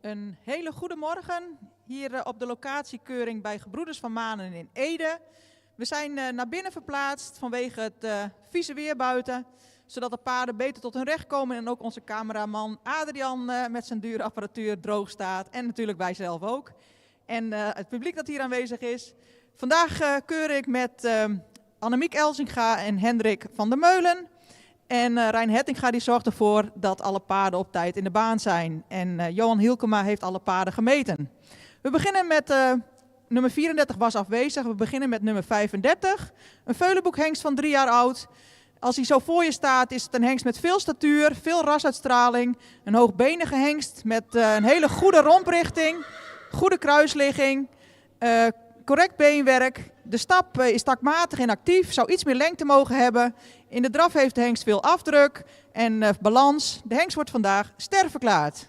Een hele goede morgen hier op de locatiekeuring bij Gebroeders van Manen in Ede. We zijn naar binnen verplaatst vanwege het vieze weer buiten, zodat de paarden beter tot hun recht komen en ook onze cameraman Adrian met zijn dure apparatuur droog staat en natuurlijk wij zelf ook. En het publiek dat hier aanwezig is. Vandaag keur ik met Annemiek Elzinga en Hendrik van der Meulen. En Rijn Hettinga die zorgt ervoor dat alle paarden op tijd in de baan zijn. En Johan Hielkema heeft alle paarden gemeten. We beginnen met nummer 34 was afwezig. We beginnen met nummer 35. Een veulenboekhengst van 3 jaar oud. Als hij zo voor je staat is het een hengst met veel statuur, veel rasuitstraling. Een hoogbenige hengst met een hele goede romprichting, goede kruisligging, correct beenwerk. De stap is takmatig en actief, zou iets meer lengte mogen hebben. In de draf heeft de hengst veel afdruk en balans. De hengst wordt vandaag ster verklaard.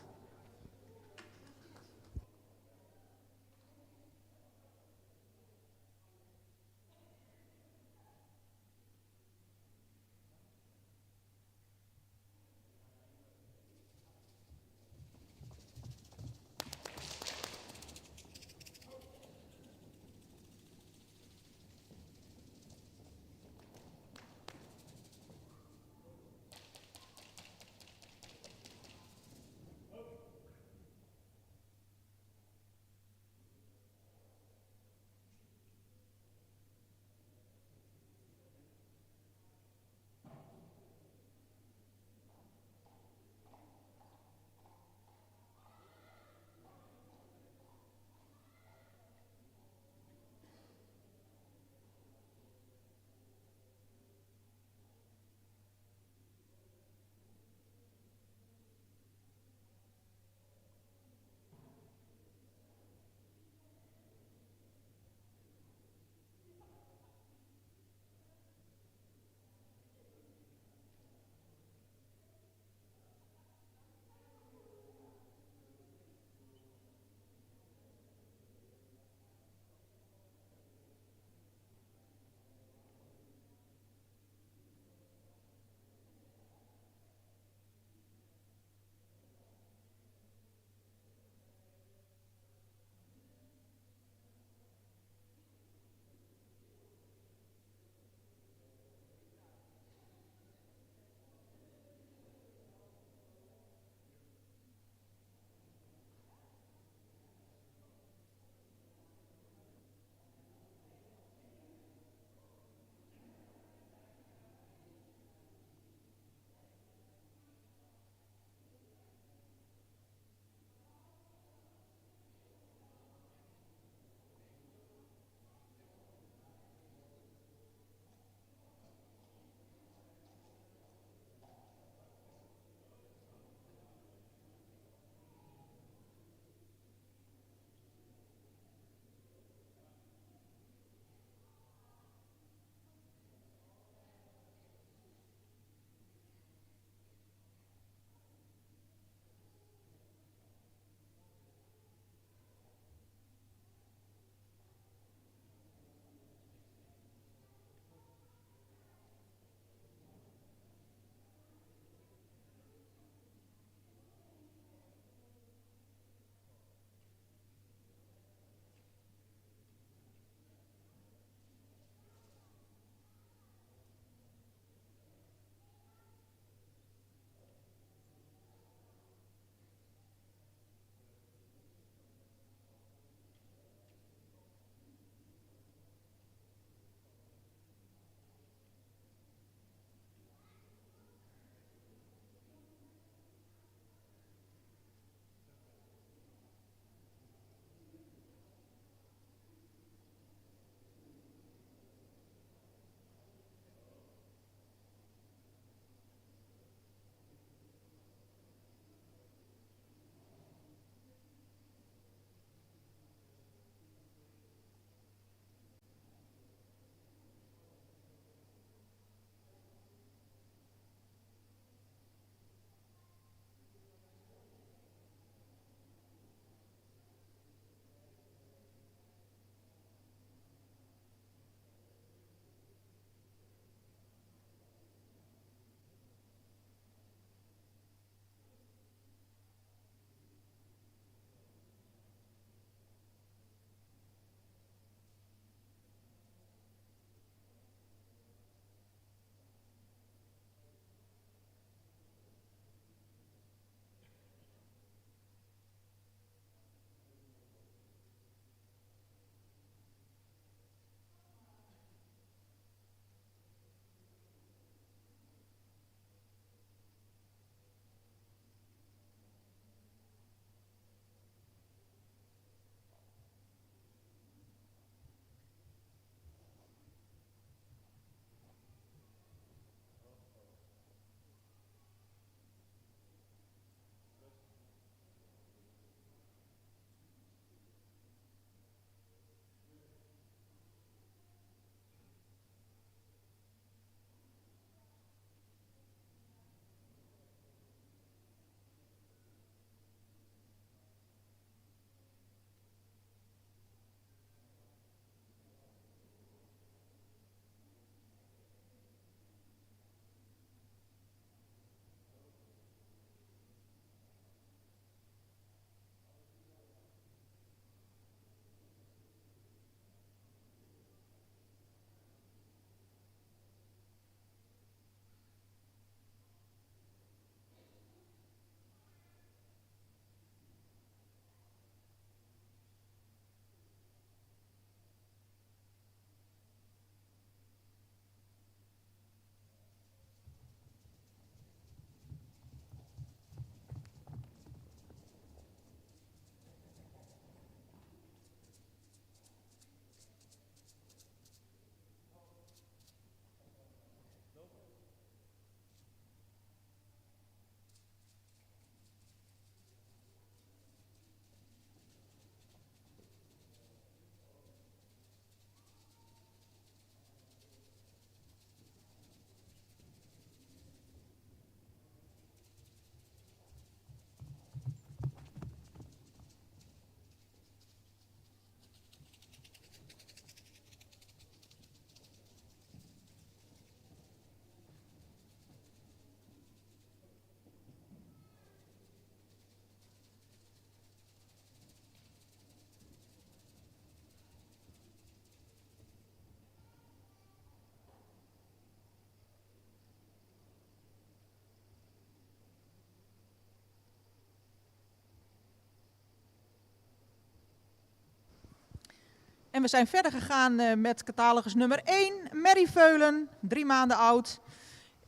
En we zijn verder gegaan met catalogus nummer 1, Merrieveulen, 3 maanden oud.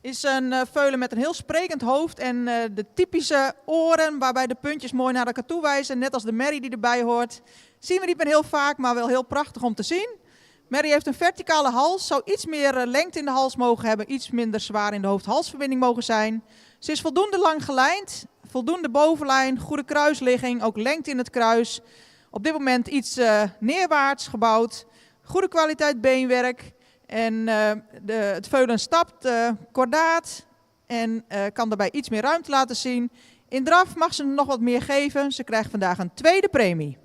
Is een veulen met een heel sprekend hoofd en de typische oren waarbij de puntjes mooi naar elkaar toe wijzen, net als de merrie die erbij hoort. Zien we niet meer heel vaak, maar wel heel prachtig om te zien. Merrie heeft een verticale hals, zou iets meer lengte in de hals mogen hebben, iets minder zwaar in de hoofd-halsverbinding mogen zijn. Ze is voldoende lang gelijnd, voldoende bovenlijn, goede kruisligging, ook lengte in het kruis. Op dit moment iets neerwaarts gebouwd, goede kwaliteit beenwerk. En het veulen stapt kordaat en kan daarbij iets meer ruimte laten zien. In draf mag ze nog wat meer geven. Ze krijgt vandaag een tweede premie.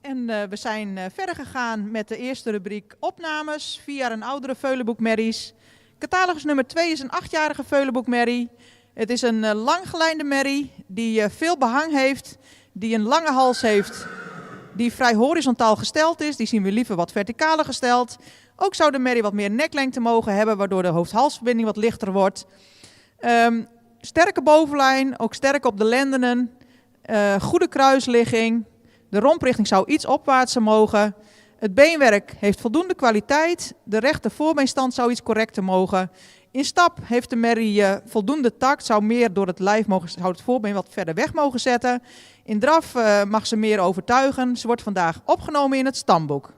En we zijn verder gegaan met de eerste rubriek opnames, 4 jaar en oudere veulenboekmerries. Catalogus nummer 2 is een 8-jarige veulenboekmerrie. Het is een langgelijnde merrie die veel behang heeft, die een lange hals heeft, die vrij horizontaal gesteld is. Die zien we liever wat verticaler gesteld. Ook zou de merrie wat meer neklengte mogen hebben, waardoor de hoofd-halsverbinding wat lichter wordt. Sterke bovenlijn, ook sterk op de lendenen. Goede kruisligging. De romprichting zou iets opwaartser mogen. Het beenwerk heeft voldoende kwaliteit. De rechte voorbeenstand zou iets correcter mogen. In stap heeft de merrie voldoende tact. Zou meer door het lijf mogen, zou het voorbeen wat verder weg mogen zetten. In draf mag ze meer overtuigen. Ze wordt vandaag opgenomen in het stamboek.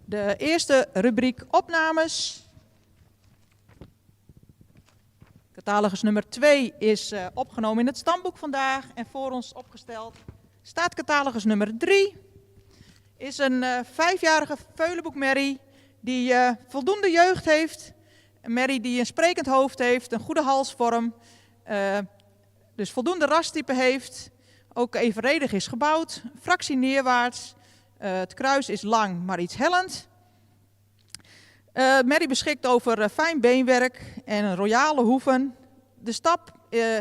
De eerste rubriek opnames. Catalogus nummer 2 is opgenomen in het stamboek vandaag en voor ons opgesteld staat catalogus nummer 3. Is een 5-jarige veulenboekmerrie die voldoende jeugd heeft. Een merrie die een sprekend hoofd heeft, een goede halsvorm, dus voldoende rastype heeft. Ook evenredig is gebouwd, fractie neerwaarts. Het kruis is lang, maar iets hellend. Merrie beschikt over fijn beenwerk en een royale hoeven. De stap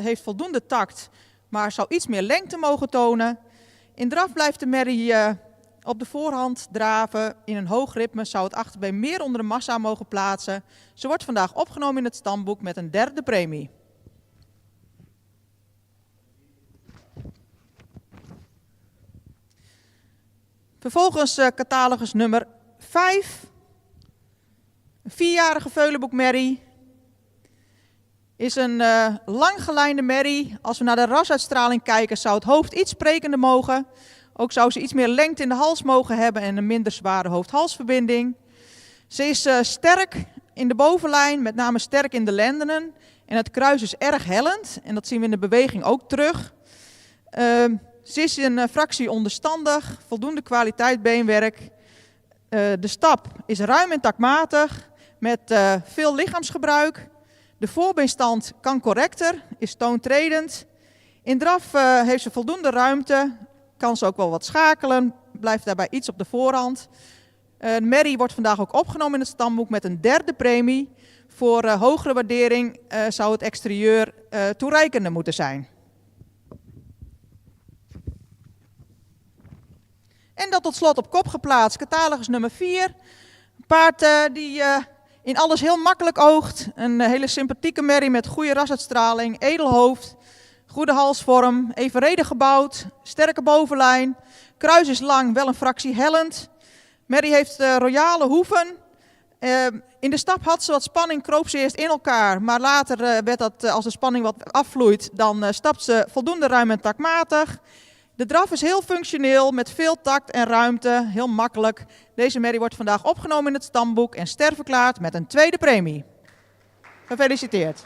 heeft voldoende takt, maar zou iets meer lengte mogen tonen. In draf blijft de merrie op de voorhand draven. In een hoog ritme zou het achterbeen meer onder de massa mogen plaatsen. Ze wordt vandaag opgenomen in het stamboek met een 3e premie. Vervolgens catalogus nummer 5. Een 4-jarige veulenboekmerrie. Is een langgelijnde merrie. Als we naar de rasuitstraling kijken, zou het hoofd iets sprekender mogen. Ook zou ze iets meer lengte in de hals mogen hebben en een minder zware hoofd-halsverbinding. Ze is sterk in de bovenlijn, met name sterk in de lendenen. En het kruis is erg hellend en dat zien we in de beweging ook terug. Ze is een fractie onderstandig, voldoende kwaliteit beenwerk. De stap is ruim en takmatig met veel lichaamsgebruik. De voorbeenstand kan correcter, is toontredend. In draf heeft ze voldoende ruimte, kan ze ook wel wat schakelen, blijft daarbij iets op de voorhand. De merrie wordt vandaag ook opgenomen in het stamboek met een 3e premie. Voor hogere waardering zou het exterieur toereikender moeten zijn. En dat tot slot op kop geplaatst, catalogus nummer 4. Een paard die in alles heel makkelijk oogt. Een hele sympathieke merrie met goede rasuitstraling, edel hoofd, goede halsvorm, evenredig gebouwd, sterke bovenlijn. Kruis is lang, wel een fractie hellend. Merrie heeft royale hoeven. In de stap had ze wat spanning, kroop ze eerst in elkaar. Maar later werd dat, als de spanning wat afvloeit, dan stapt ze voldoende ruim en takmatig. De draf is heel functioneel, met veel tact en ruimte, heel makkelijk. Deze merrie wordt vandaag opgenomen in het stamboek en sterverklaard met een 2e premie. Gefeliciteerd.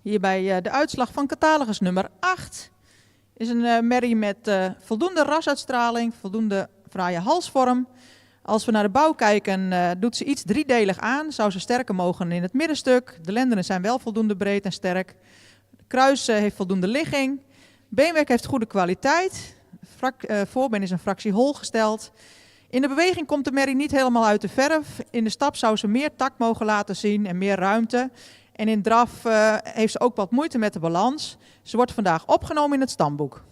Hierbij de uitslag van catalogus nummer 8. Is een merrie met voldoende rasuitstraling, voldoende fraaie halsvorm. Als we naar de bouw kijken, doet ze iets driedelig aan. Zou ze sterker mogen in het middenstuk. De lendenen zijn wel voldoende breed en sterk. De kruis heeft voldoende ligging. Beenwerk heeft goede kwaliteit. Voorbeen is een fractie hol gesteld. In de beweging komt de merrie niet helemaal uit de verf. In de stap zou ze meer tact mogen laten zien en meer ruimte. En in draf heeft ze ook wat moeite met de balans. Ze wordt vandaag opgenomen in het stamboek.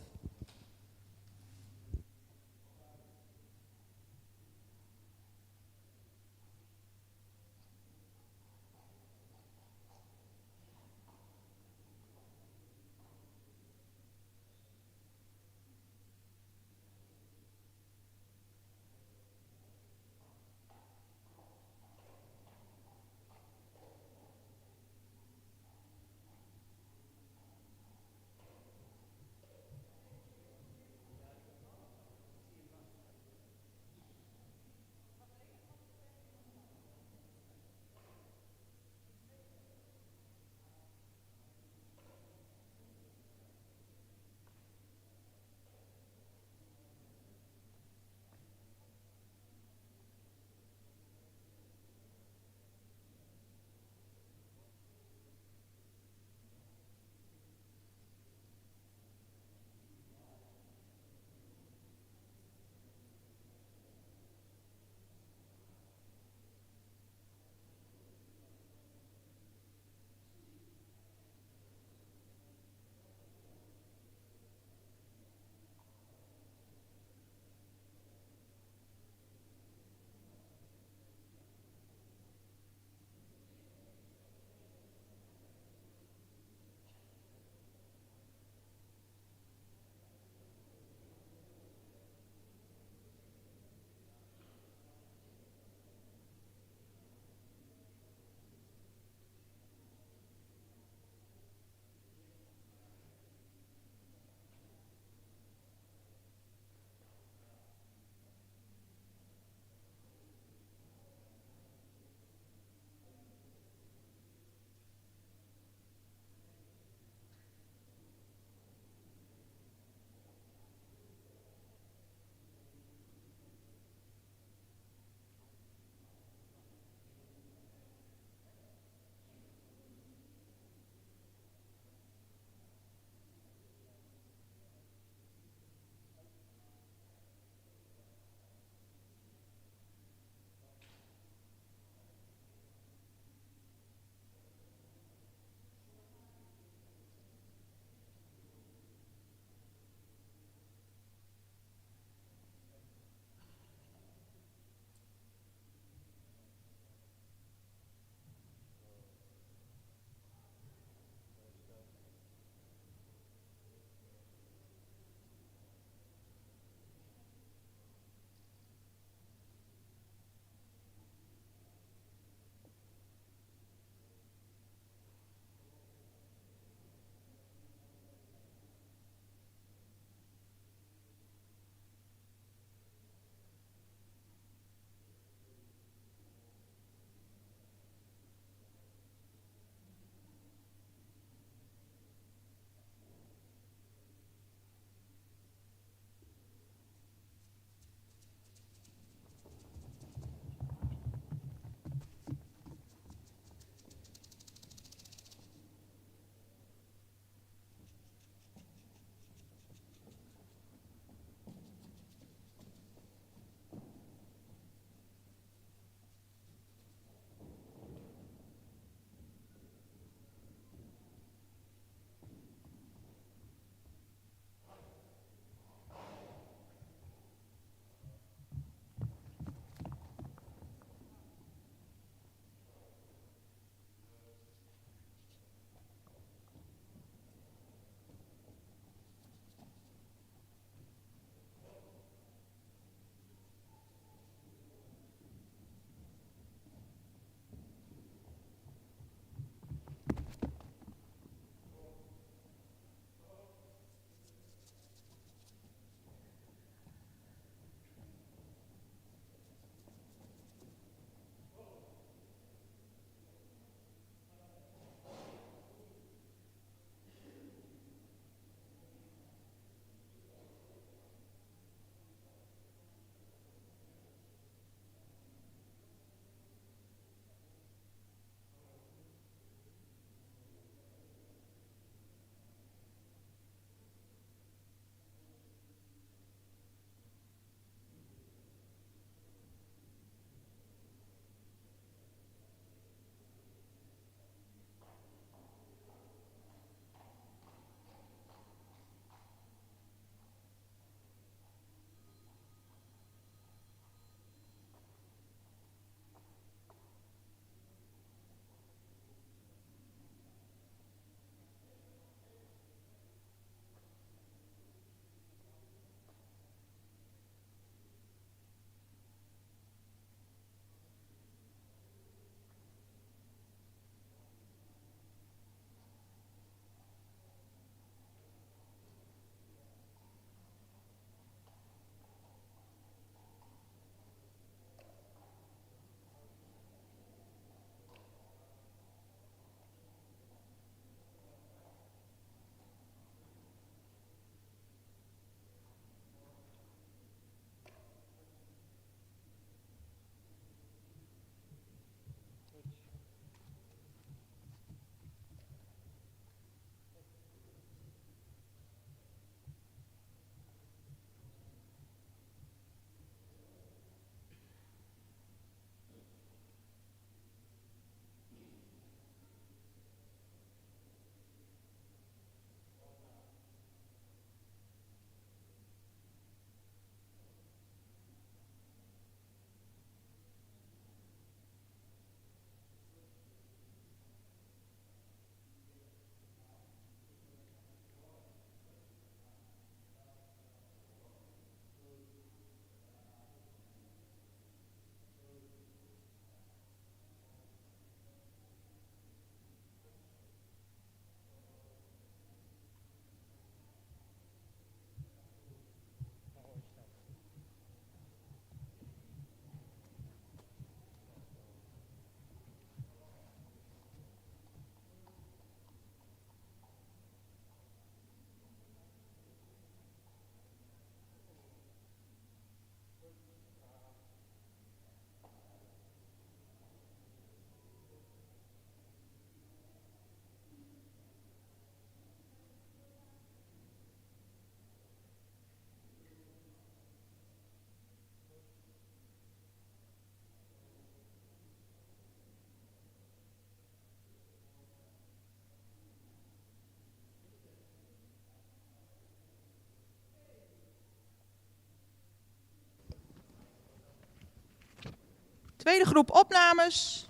Tweede groep opnames.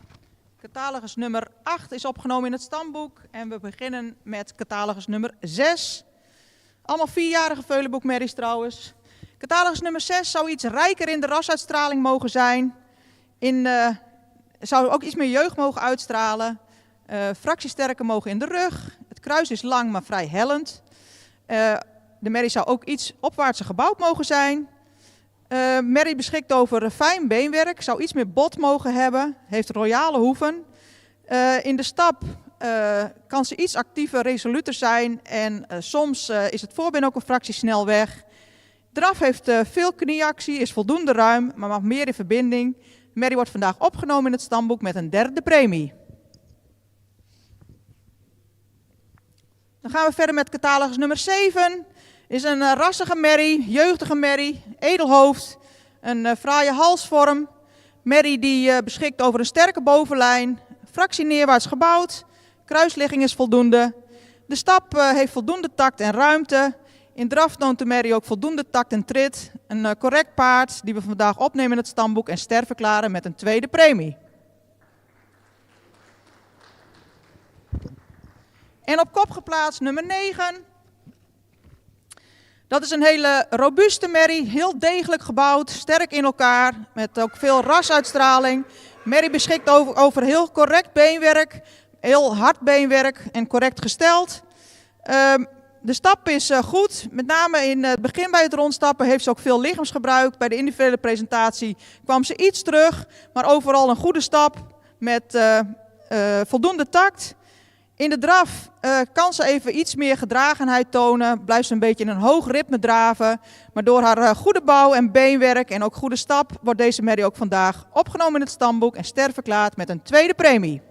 Catalogus nummer 8 is opgenomen in het stamboek. En we beginnen met catalogus nummer 6. Allemaal 4-jarige veulenboekmerries trouwens. Catalogus nummer 6 zou iets rijker in de rasuitstraling mogen zijn. Zou ook iets meer jeugd mogen uitstralen. Fractiesterken mogen in de rug. Het kruis is lang maar vrij hellend. De merrie zou ook iets opwaartser gebouwd mogen zijn. Merrie beschikt over fijn beenwerk, zou iets meer bot mogen hebben, heeft royale hoeven. In de stap kan ze iets actiever, resoluter zijn en soms is het voorbeen ook een fractie snel weg. Draf heeft veel knieactie, is voldoende ruim, maar mag meer in verbinding. Merrie wordt vandaag opgenomen in het stamboek met een 3e premie. Dan gaan we verder met catalogus nummer 7. Is een rassige merrie, jeugdige merrie, edelhoofd, een fraaie halsvorm. Merrie die beschikt over een sterke bovenlijn, fractie neerwaarts gebouwd, kruisligging is voldoende. De stap heeft voldoende takt en ruimte. In draf toont de merrie ook voldoende takt en trit. Een correct paard die we vandaag opnemen in het stamboek en ster verklaren met een 2e premie. En op kop geplaatst nummer 9. Dat is een hele robuuste merrie, heel degelijk gebouwd, sterk in elkaar, met ook veel rasuitstraling. Merrie beschikt over heel correct beenwerk, heel hard beenwerk en correct gesteld. De stap is goed, met name in het begin bij het rondstappen heeft ze ook veel lichaamsgebruik. Bij de individuele presentatie kwam ze iets terug, maar overal een goede stap met voldoende takt. In de draf kan ze even iets meer gedragenheid tonen, blijft ze een beetje in een hoog ritme draven. Maar door haar goede bouw en beenwerk en ook goede stap wordt deze merrie ook vandaag opgenomen in het stamboek en ster verklaard met een 2e premie.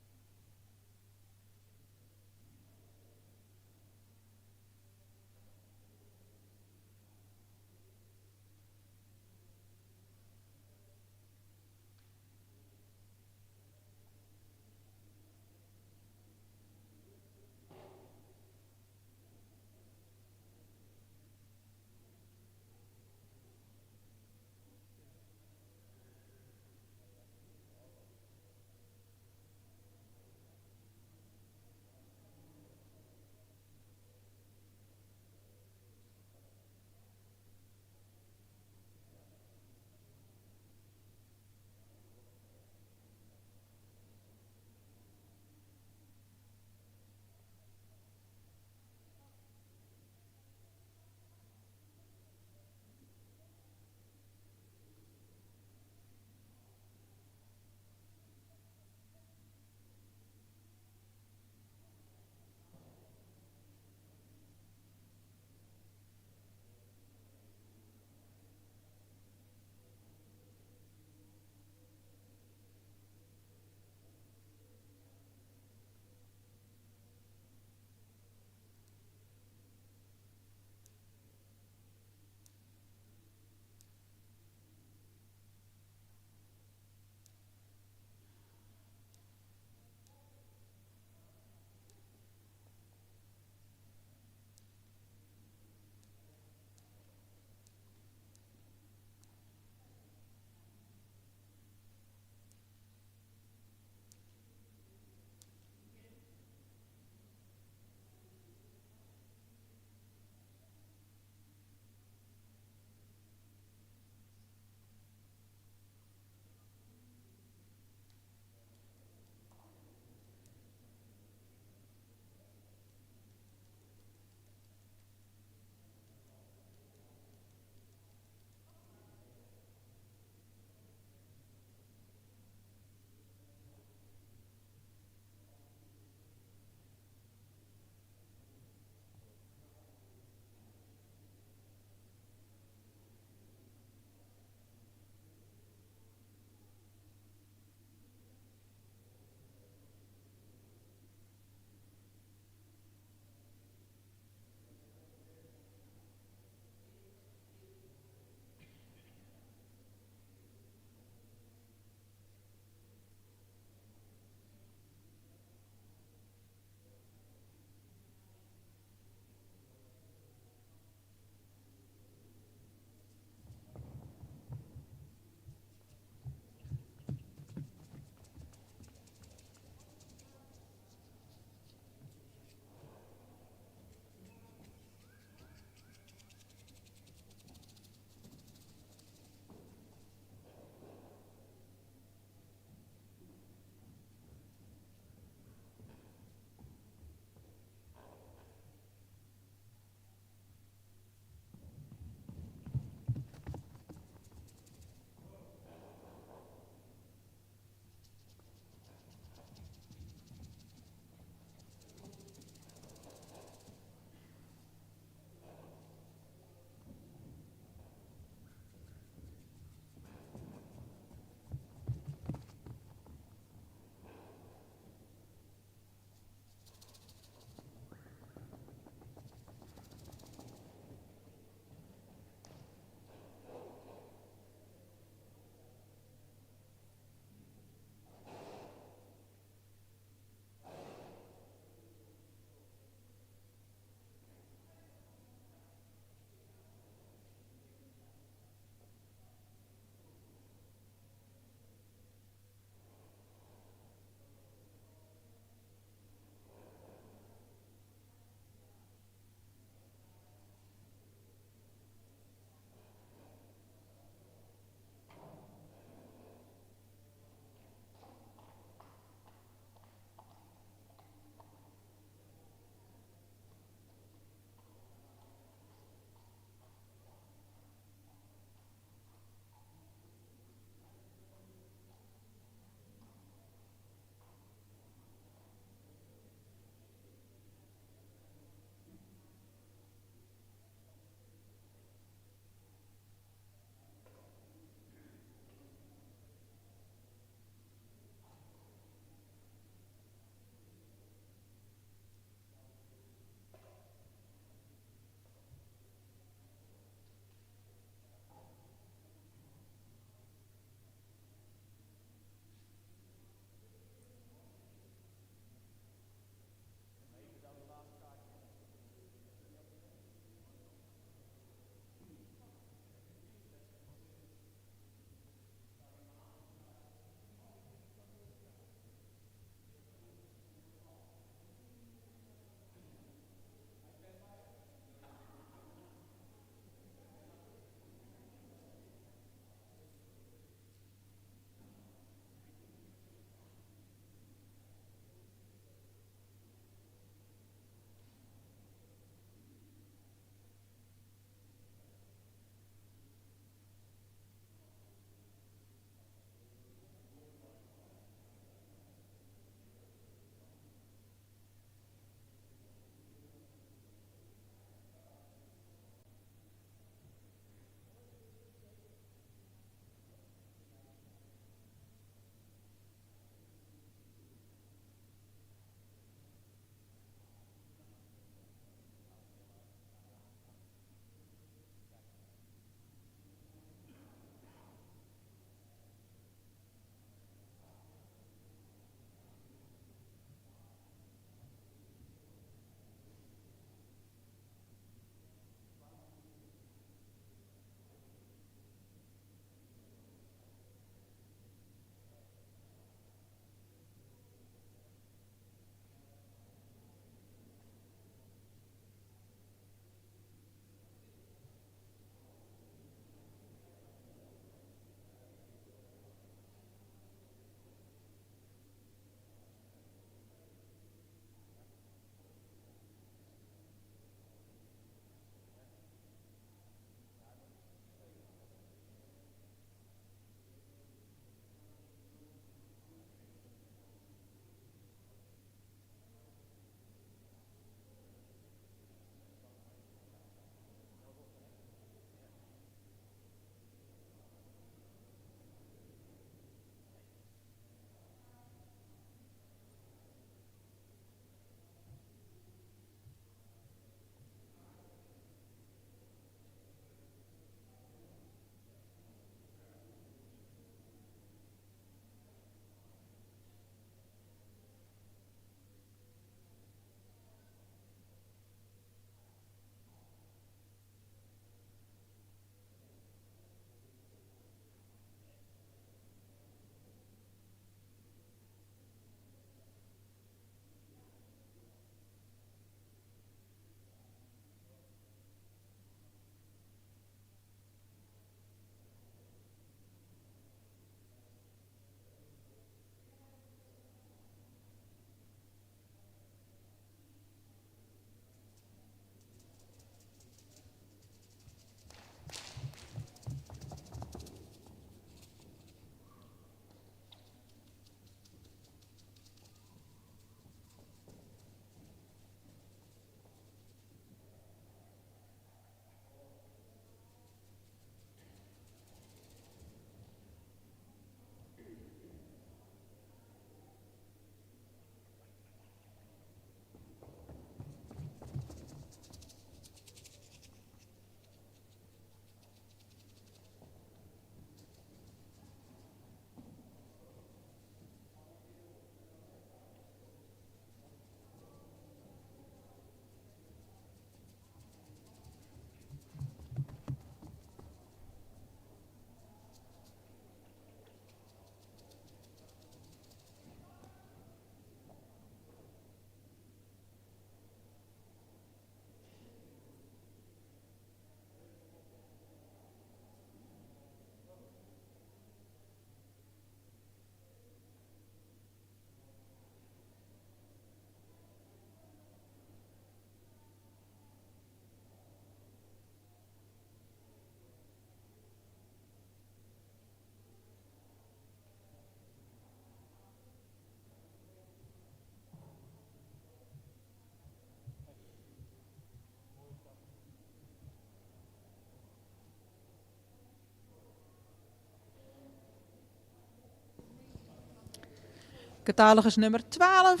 Catalogus nummer 12.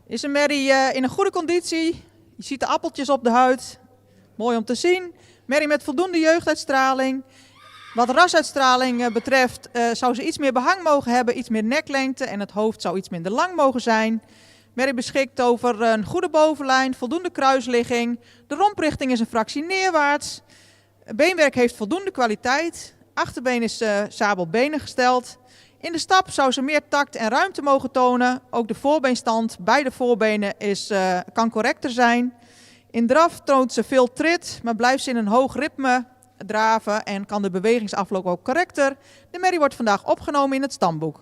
Is een merrie in een goede conditie. Je ziet de appeltjes op de huid. Mooi om te zien. Merrie met voldoende jeugduitstraling. Wat rasuitstraling betreft zou ze iets meer behang mogen hebben, iets meer neklengte en het hoofd zou iets minder lang mogen zijn. Merrie beschikt over een goede bovenlijn, voldoende kruisligging. De romprichting is een fractie neerwaarts. Beenwerk heeft voldoende kwaliteit. Achterbeen is sabelbenen gesteld. In de stap zou ze meer tact en ruimte mogen tonen. Ook de voorbeenstand, beide voorbenen kan correcter zijn. In draf toont ze veel trit, maar blijft ze in een hoog ritme draven en kan de bewegingsafloop ook correcter. De merrie wordt vandaag opgenomen in het stamboek.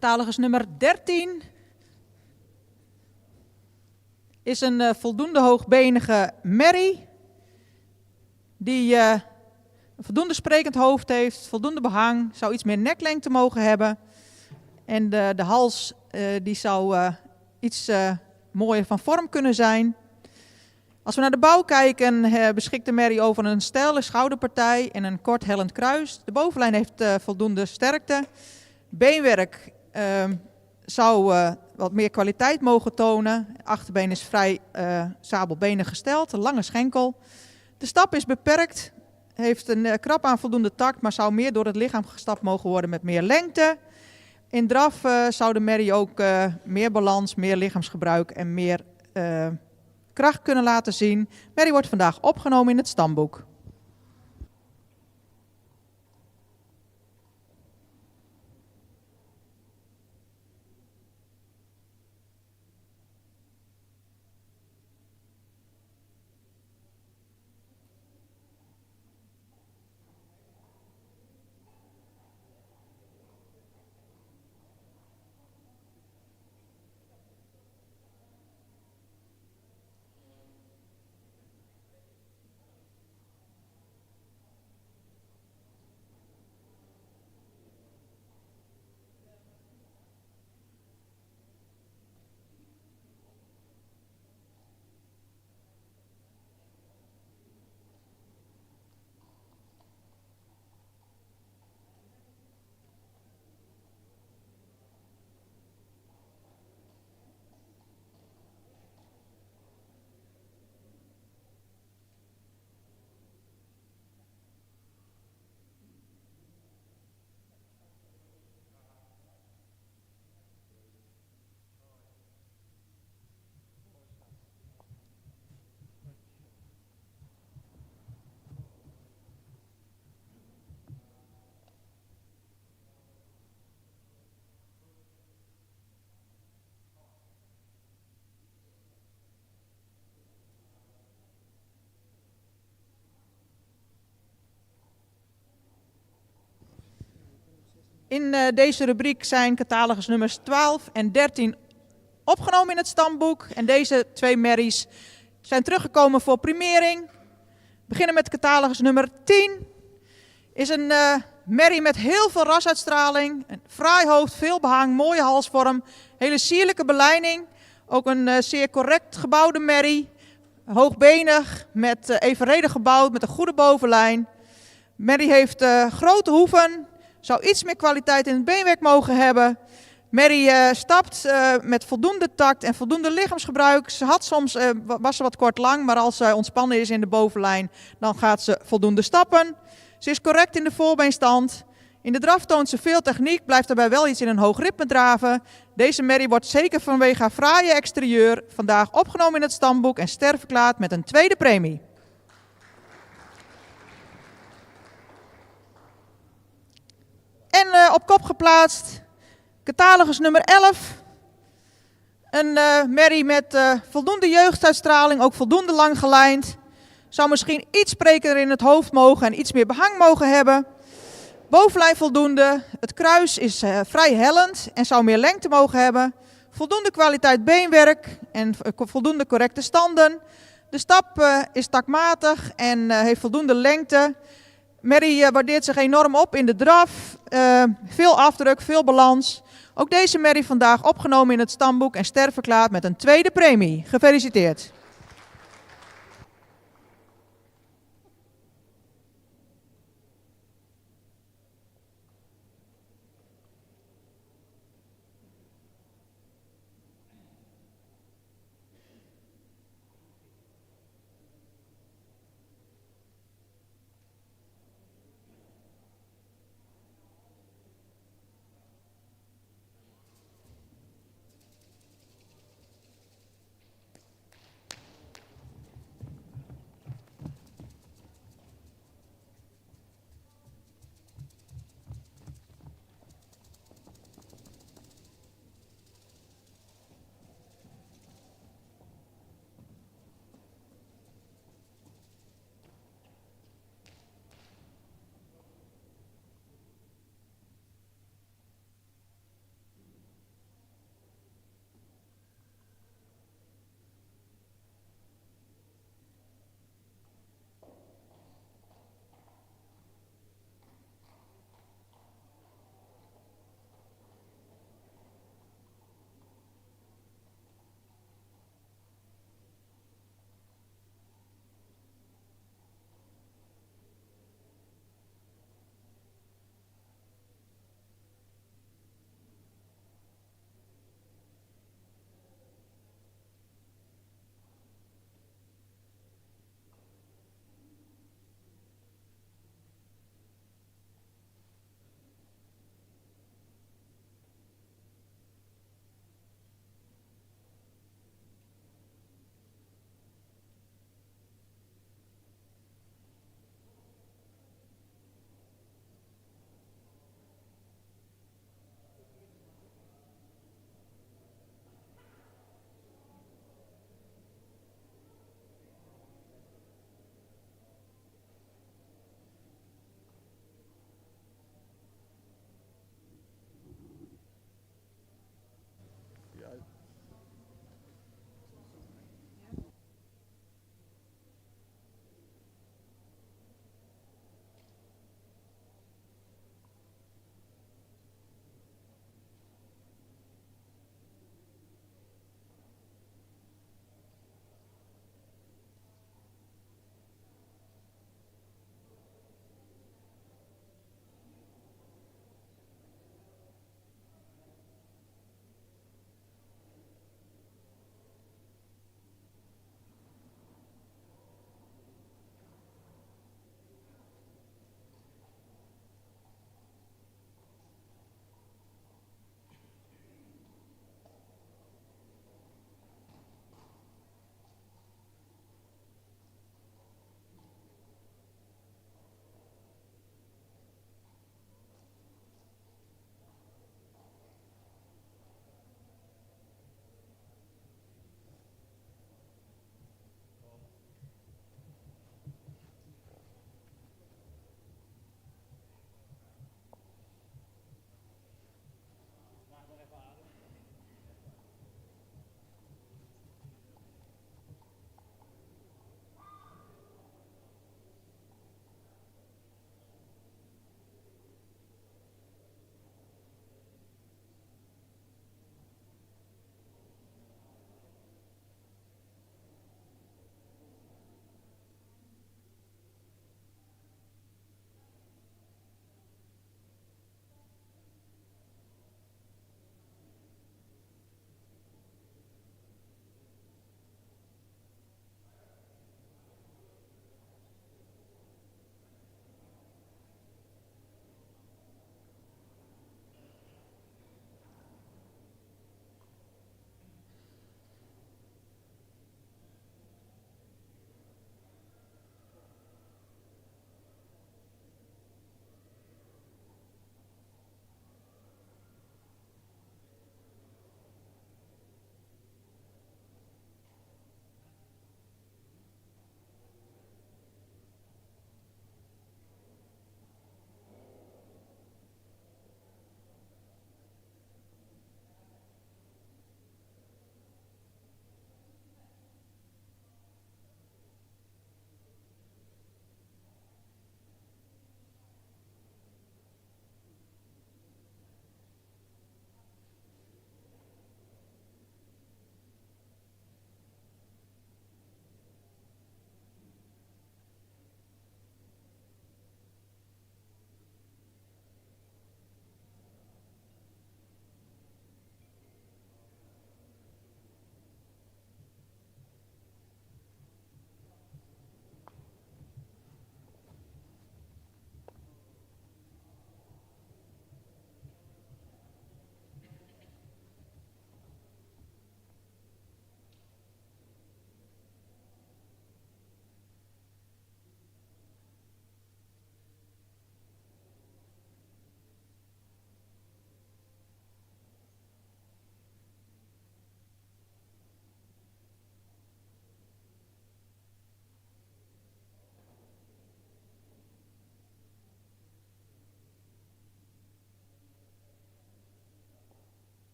Catalogus nummer 13 is een voldoende hoogbenige merrie die een voldoende sprekend hoofd heeft, voldoende behang, zou iets meer neklengte mogen hebben. En de hals die zou iets mooier van vorm kunnen zijn. Als we naar de bouw kijken, beschikt de merrie over een steile schouderpartij en een kort hellend kruis. De bovenlijn heeft voldoende sterkte. Beenwerk zou wat meer kwaliteit mogen tonen. Het achterbeen is vrij sabelbenig gesteld, een lange schenkel. De stap is beperkt, heeft een krap aan voldoende takt, maar zou meer door het lichaam gestapt mogen worden met meer lengte. In draf zou de merrie ook meer balans, meer lichaamsgebruik en meer kracht kunnen laten zien. Merrie wordt vandaag opgenomen in het stamboek. In deze rubriek zijn catalogus nummers 12 en 13 opgenomen in het stamboek. En deze twee merries zijn teruggekomen voor primering. We beginnen met catalogus nummer 10. Is een merrie met heel veel rasuitstraling. Een fraai hoofd, veel behang, mooie halsvorm. Hele sierlijke belijning. Ook een zeer correct gebouwde merrie. Hoogbenig, met evenredig gebouwd, met een goede bovenlijn. Merrie heeft grote hoeven. Zou iets meer kwaliteit in het beenwerk mogen hebben. Merrie stapt met voldoende takt en voldoende lichaamsgebruik. Ze had soms, was ze wat kort lang, maar als ze ontspannen is in de bovenlijn, dan gaat ze voldoende stappen. Ze is correct in de voorbeenstand. In de draf toont ze veel techniek, blijft daarbij wel iets in een hoog ritme draven. Deze merrie wordt zeker vanwege haar fraaie exterieur vandaag opgenomen in het stamboek en sterverklaard met een tweede premie. En op kop geplaatst, catalogus nummer 11. Een merrie met voldoende jeugduitstraling, ook voldoende lang gelijnd. Zou misschien iets sprekender in het hoofd mogen en iets meer behang mogen hebben. Bovenlijn voldoende. Het kruis is vrij hellend en zou meer lengte mogen hebben. Voldoende kwaliteit beenwerk en voldoende correcte standen. De stap is takmatig en heeft voldoende lengte. Merrie waardeert zich enorm op in de draf. Veel afdruk, veel balans. Ook deze merrie vandaag opgenomen in het stamboek en sterverklaard met een tweede premie. Gefeliciteerd.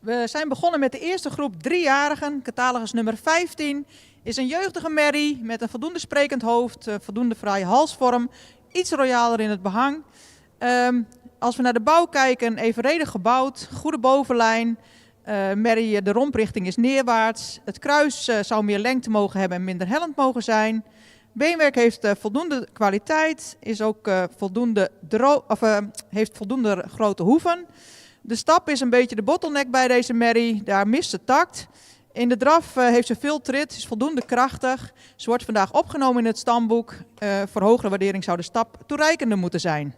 We zijn begonnen met de eerste groep 3-jarigen. Catalogus nummer 15 is een jeugdige merrie met een voldoende sprekend hoofd, voldoende fraaie halsvorm, iets royaler in het behang. Als we naar de bouw kijken, evenredig gebouwd, goede bovenlijn. Merrie, de romprichting is neerwaarts. Het kruis zou meer lengte mogen hebben en minder hellend mogen zijn. Beenwerk heeft voldoende kwaliteit, is ook heeft voldoende grote hoeven. De stap is een beetje de bottleneck bij deze merrie, daar mist ze tact. In de draf heeft ze veel trit, is voldoende krachtig. Ze wordt vandaag opgenomen in het stamboek. Voor hogere waardering zou de stap toereikender moeten zijn.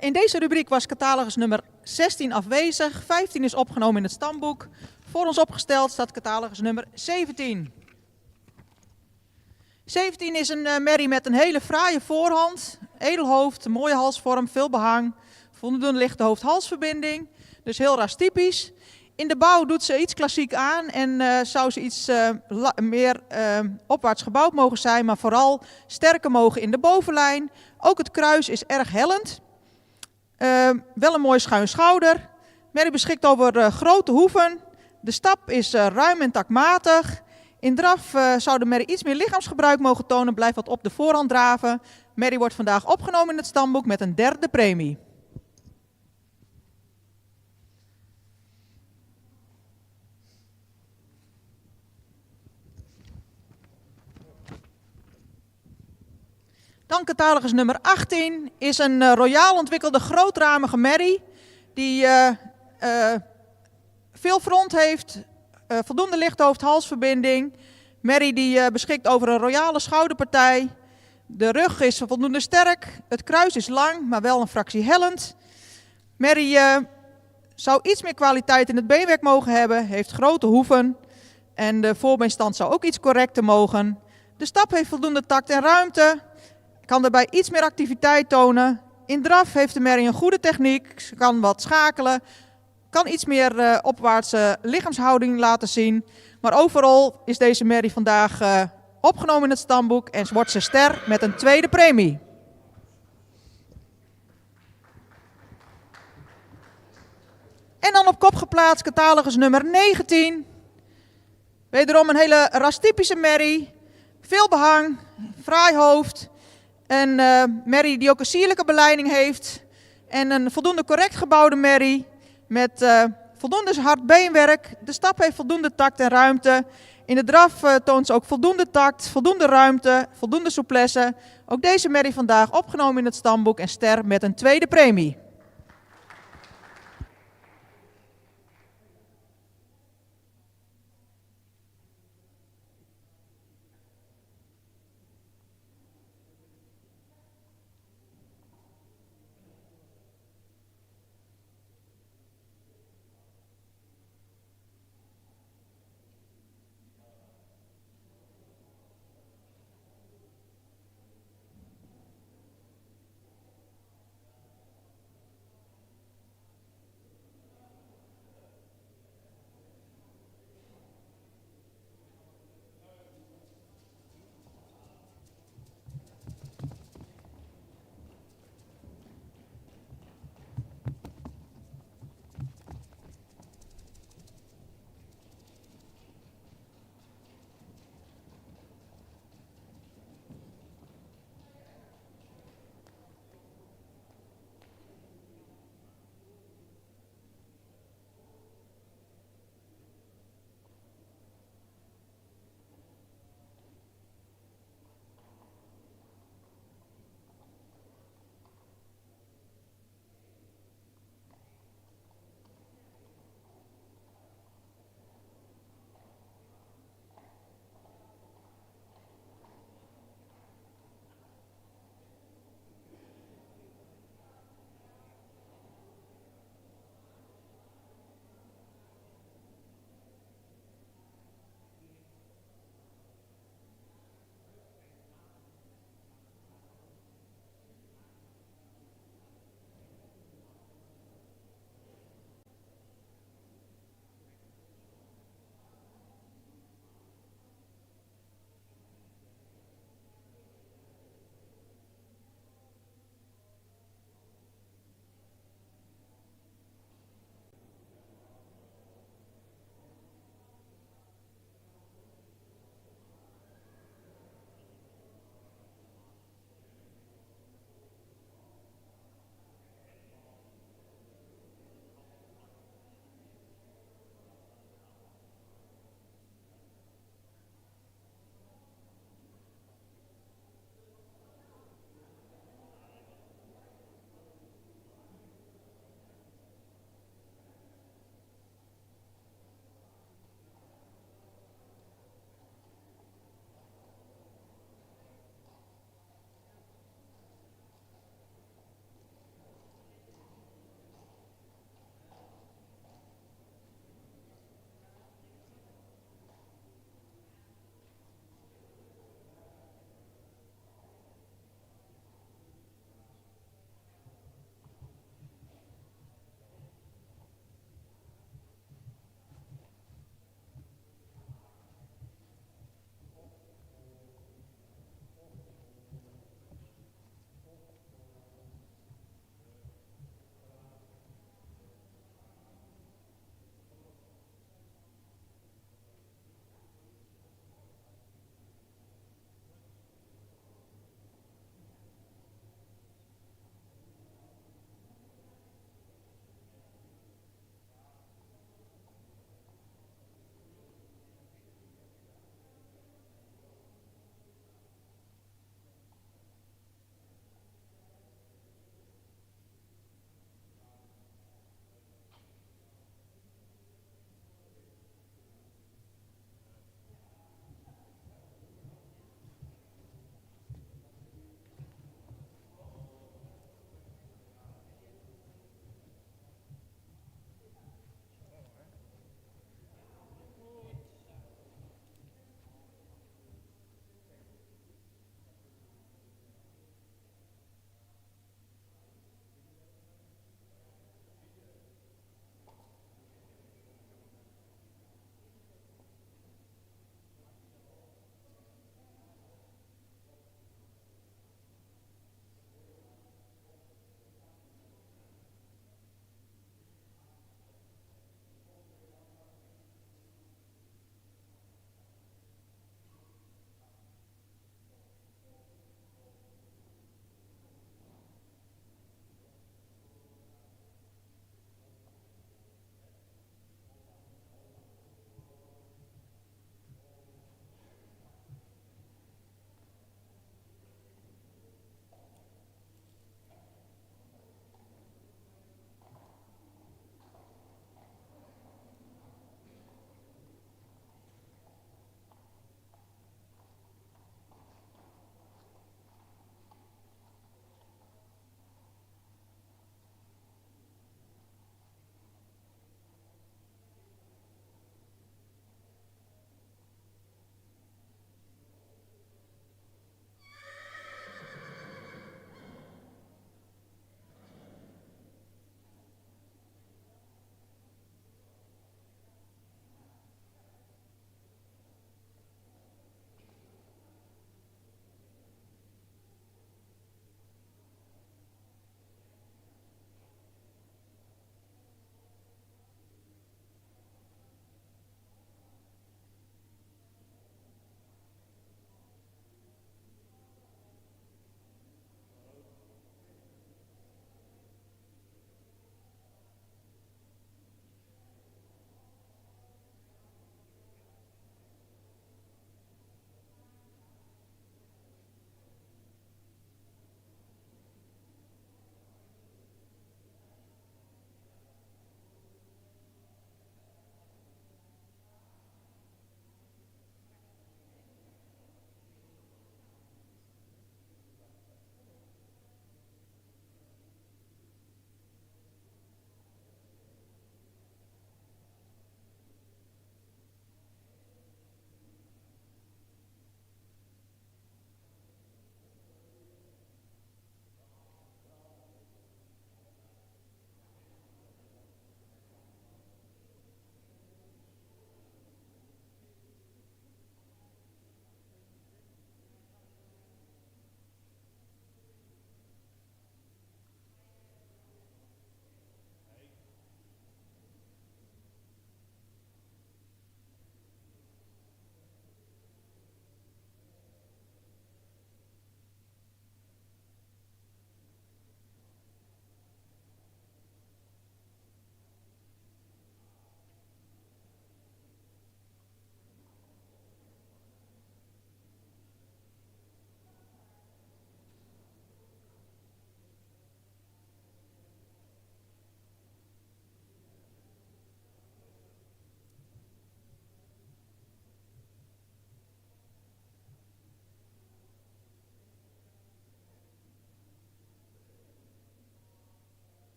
In deze rubriek was catalogus nummer 16 afwezig. 15 is opgenomen in het stamboek. Voor ons opgesteld staat catalogus nummer 17. 17 is een merrie met een hele fraaie voorhand. Edelhoofd, een mooie halsvorm, veel behang. Voldoende lichte hoofd-halsverbinding. Dus heel rastypisch. In de bouw doet ze iets klassiek aan en zou ze iets meer opwaarts gebouwd mogen zijn. Maar vooral sterker mogen in de bovenlijn. Ook het kruis is erg hellend. Wel een mooie schuin schouder. Merrie beschikt over grote hoeven. De stap is ruim en takmatig. In draf zou de merrie iets meer lichaamsgebruik mogen tonen. Blijft wat op de voorhand draven. Merrie wordt vandaag opgenomen in het stamboek met een 3e premie. Dan catalogus nummer 18 is een royaal ontwikkelde grootramige merrie. Die veel front heeft, voldoende lichthoofd-halsverbinding. Merrie die beschikt over een royale schouderpartij. De rug is voldoende sterk. Het kruis is lang, maar wel een fractie hellend. Merrie zou iets meer kwaliteit in het beenwerk mogen hebben. Heeft grote hoeven. En de voorbeenstand zou ook iets correcter mogen. De stap heeft voldoende tact en ruimte. Kan daarbij iets meer activiteit tonen. In draf heeft de merrie een goede techniek. Ze kan wat schakelen. Kan iets meer opwaartse lichaamshouding laten zien. Maar overal is deze merrie vandaag opgenomen in het stamboek. En wordt ze ster met een 2e premie. En dan op kop geplaatst catalogus nummer 19. Wederom een hele rastypische merrie. Veel behang. Fraai hoofd. Een merrie die ook een sierlijke beleiding heeft. En een voldoende correct gebouwde merrie. Met voldoende hard beenwerk. De stap heeft voldoende tact en ruimte. In de draf toont ze ook voldoende tact, voldoende ruimte, voldoende souplesse. Ook deze merrie vandaag opgenomen in het stamboek en ster met een 2e premie.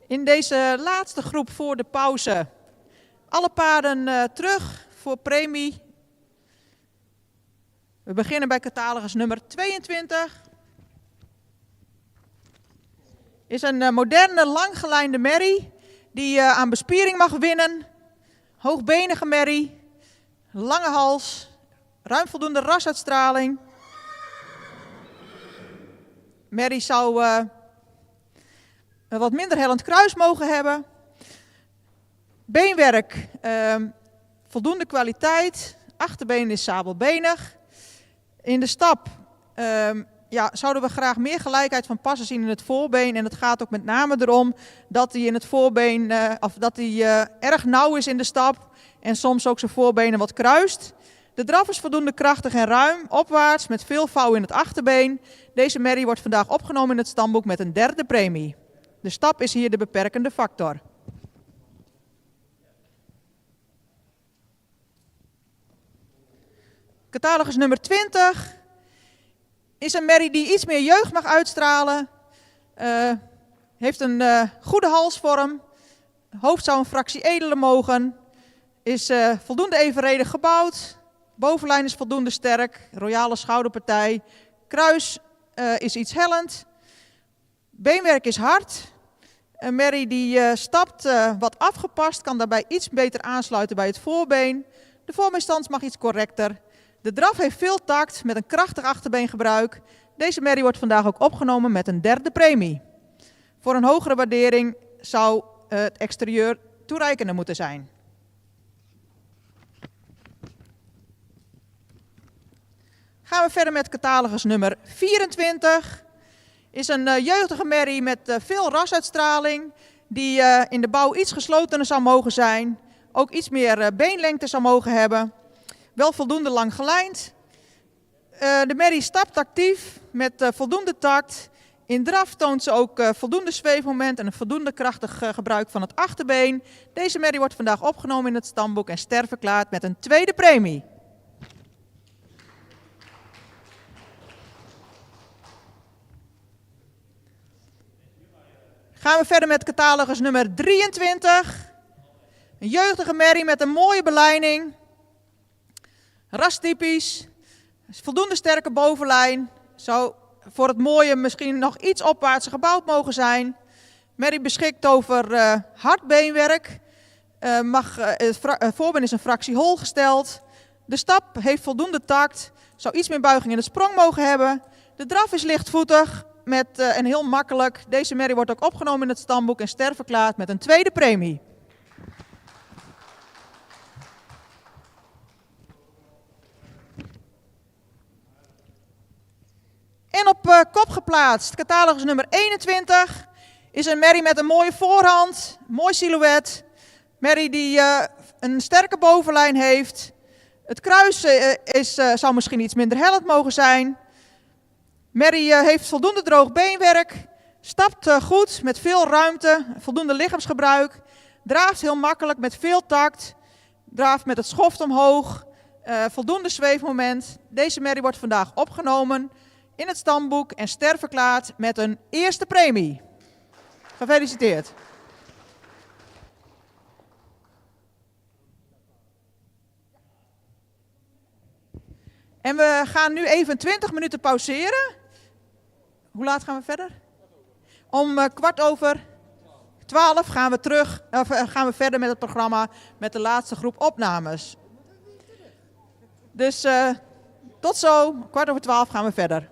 In deze laatste groep voor de pauze alle paarden terug voor premie. We beginnen bij catalogus nummer 22. Is een moderne, langgelijnde merrie die aan bespiering mag winnen. Hoogbenige merrie, lange hals, ruim voldoende rasuitstraling. Merrie zou een wat minder hellend kruis mogen hebben. Beenwerk, voldoende kwaliteit. Achterbeen is sabelbenig. In de stap zouden we graag meer gelijkheid van passen zien in het voorbeen. En het gaat ook met name erom dat hij in het voorbeen, erg nauw is in de stap. En soms ook zijn voorbenen wat kruist. De draf is voldoende krachtig en ruim, opwaarts met veel vouw in het achterbeen. Deze merrie wordt vandaag opgenomen in het stamboek met een 3e premie. De stap is hier de beperkende factor. Catalogus nummer 20 is een merrie die iets meer jeugd mag uitstralen. Heeft een goede halsvorm. Hoofd zou een fractie edeler mogen. Is voldoende evenredig gebouwd. Bovenlijn is voldoende sterk. Royale schouderpartij. Kruis is iets hellend. Beenwerk is hard. Een merrie die stapt wat afgepast. Kan daarbij iets beter aansluiten bij het voorbeen. De voorbeenstand mag iets correcter. De draf heeft veel tact met een krachtig achterbeengebruik. Deze merrie wordt vandaag ook opgenomen met een 3e premie. Voor een hogere waardering zou het exterieur toereikender moeten zijn. Gaan we verder met catalogus nummer 24. Is een jeugdige merrie met veel rasuitstraling. Die in de bouw iets geslotener zou mogen zijn. Ook iets meer beenlengte zou mogen hebben. Wel voldoende lang gelijnd. De merrie stapt actief met voldoende tact. In draf toont ze ook voldoende zweefmoment en een voldoende krachtig gebruik van het achterbeen. Deze merrie wordt vandaag opgenomen in het stamboek en sterverklaard met een 2e premie. Gaan we verder met catalogus nummer 23. Een jeugdige merrie met een mooie belijning. Rastypisch. Voldoende sterke bovenlijn. Zou voor het mooie misschien nog iets opwaartser gebouwd mogen zijn. Merrie beschikt over hard beenwerk. Het voorbeen is een fractie hol gesteld. De stap heeft voldoende tact. Zou iets meer buiging in de sprong mogen hebben. De draf is lichtvoetig en heel makkelijk. Deze merrie wordt ook opgenomen in het stamboek en sterverklaard met een 2e premie. En op kop geplaatst, catalogus nummer 21, is een merrie met een mooie voorhand, mooi silhouet. Merrie die een sterke bovenlijn heeft. Het kruis zou misschien iets minder hellend mogen zijn. Merrie heeft voldoende droog beenwerk, stapt goed met veel ruimte, voldoende lichaamsgebruik. Draaft heel makkelijk met veel tact, draaft met het schoft omhoog, voldoende zweefmoment. Deze merrie wordt vandaag opgenomen in het stamboek en sterverklaard met een 1e premie. Gefeliciteerd. En we gaan nu even 20 minuten pauzeren. Hoe laat gaan we verder? Om 11:15 gaan we verder met het programma met de laatste groep opnames. Dus tot zo, 11:15 gaan we verder.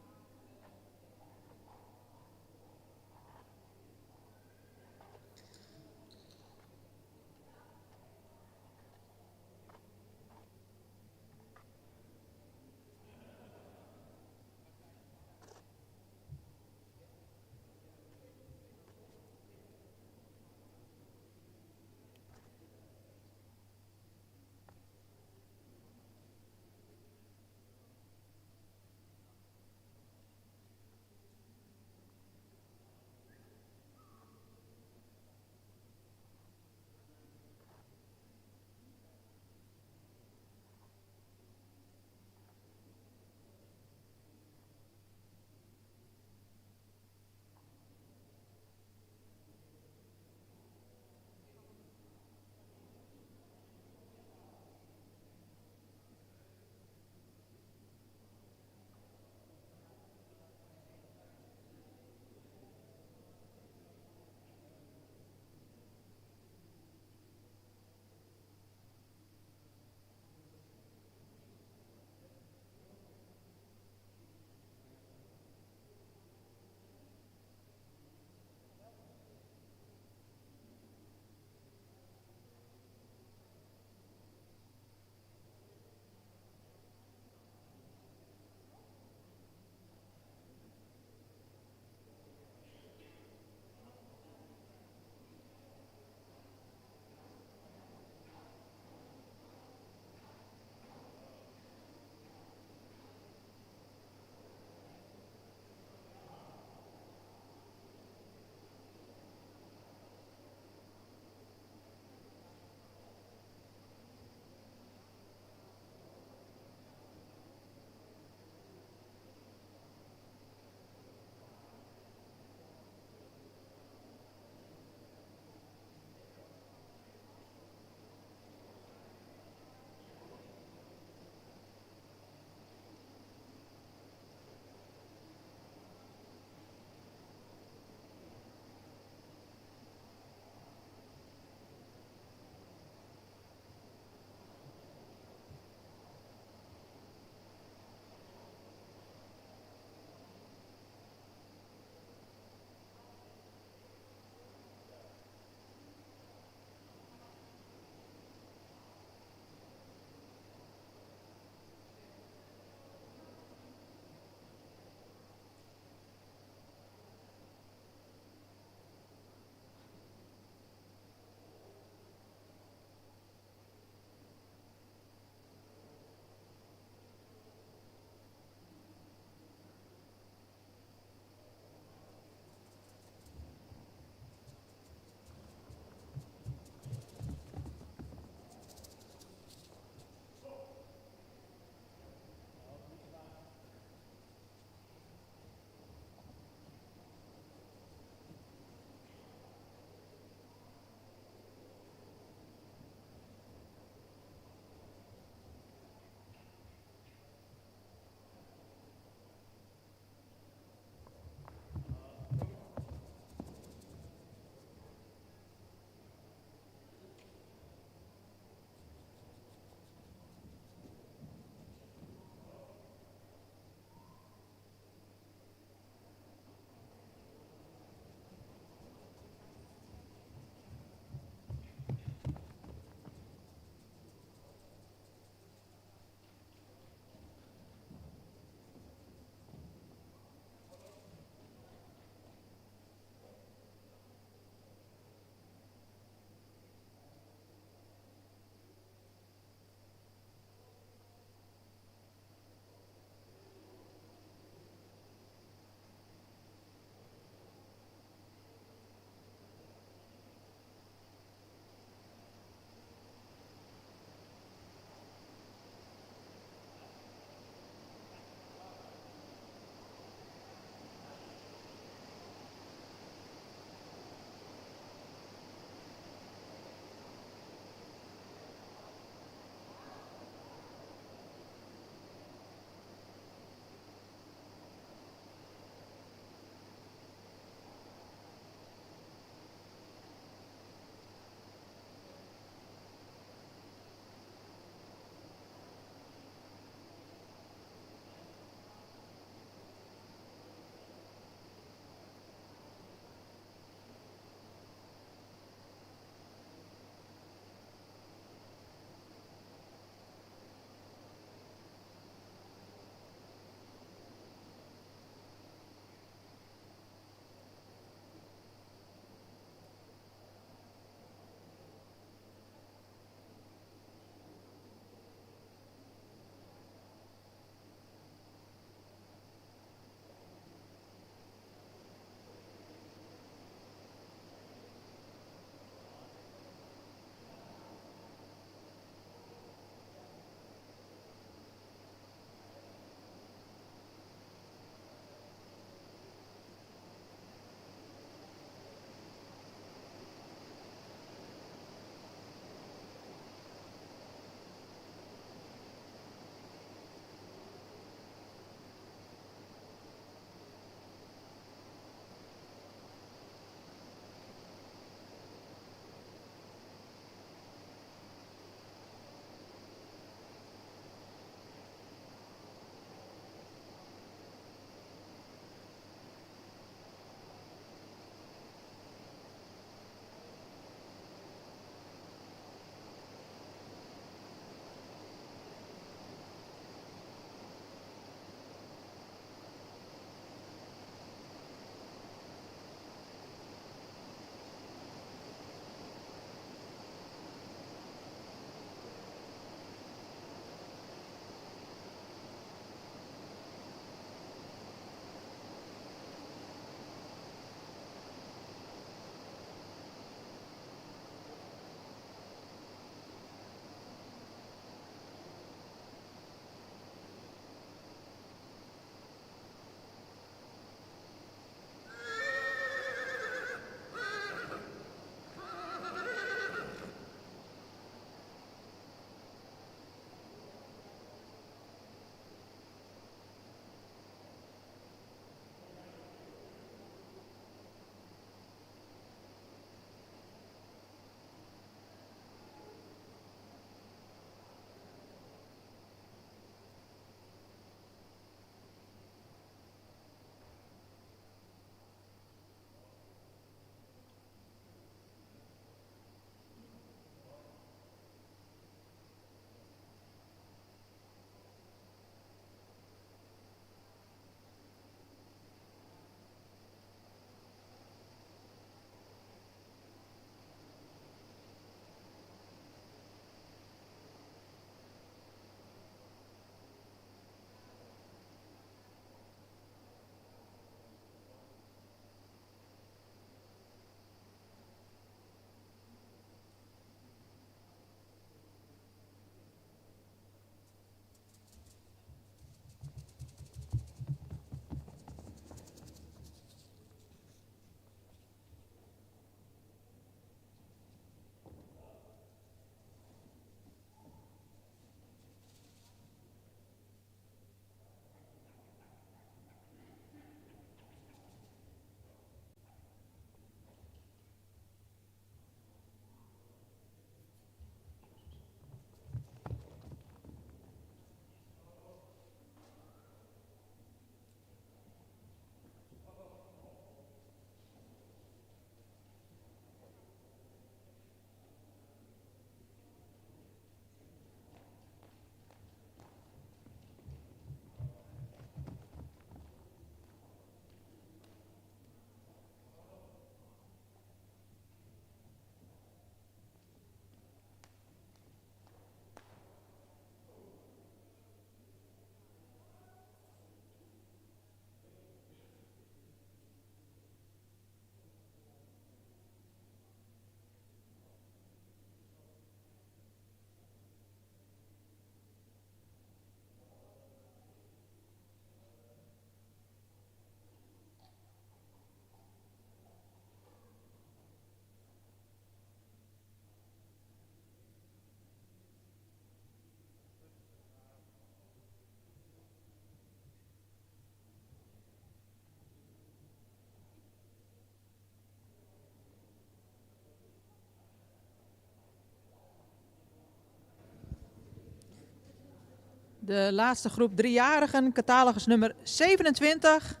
De laatste groep 3-jarigen, catalogus nummer 27,